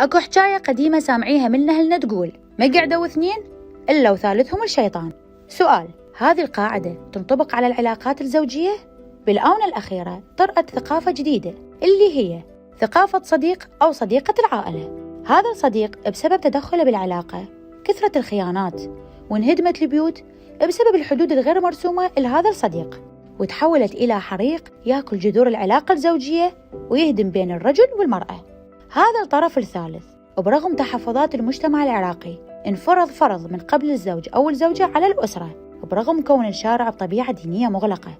أكو حكاية قديمة سامعيها من أهلنا تقول: ما قعدوا اثنين إلا وثالثهم الشيطان. سؤال: هذه القاعدة تنطبق على العلاقات الزوجية؟ بالآونة الأخيرة طرأت ثقافة جديدة اللي هي ثقافة صديق أو صديقة العائلة. هذا الصديق بسبب تدخله بالعلاقة كثرة الخيانات، وانهدمت البيوت بسبب الحدود الغير مرسومة لهذا الصديق، وتحولت إلى حريق يأكل جذور العلاقة الزوجية ويهدم بين الرجل والمرأة. هذا الطرف الثالث وبرغم تحفظات المجتمع العراقي انفرض فرض من قبل الزوج أو الزوجة على الأسرة، وبرغم كون الشارع بطبيعة دينية مغلقة،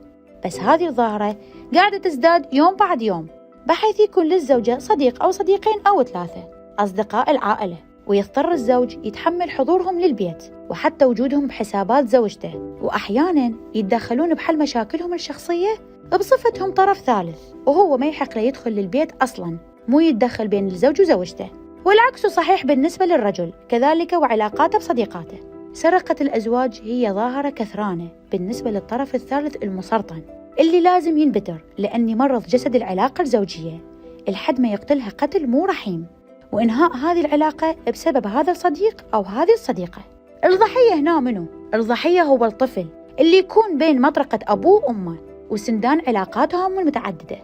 بس هذه الظاهرة قاعدة تزداد يوم بعد يوم، بحيث يكون للزوجة صديق أو صديقين أو 3 أصدقاء العائلة، ويضطر الزوج يتحمل حضورهم للبيت وحتى وجودهم بحسابات زوجته، وأحياناً يتدخلون بحل مشاكلهم الشخصية بصفتهم طرف ثالث، وهو ما يحق له يدخل للبيت أصلاً، مو يتدخل بين الزوج وزوجته. والعكس صحيح بالنسبة للرجل كذلك وعلاقاته بصديقاته. سرقة الأزواج هي ظاهرة كثرانة بالنسبة للطرف الثالث المسرطن اللي لازم ينبتر، لأن يمرض جسد العلاقة الزوجية لحد ما يقتلها قتل مو رحيم، وإنهاء هذه العلاقة بسبب هذا الصديق أو هذه الصديقة. الضحية هنا منو؟ الضحية هو الطفل اللي يكون بين مطرقة أبوه وأمه وسندان علاقاتهم المتعددة.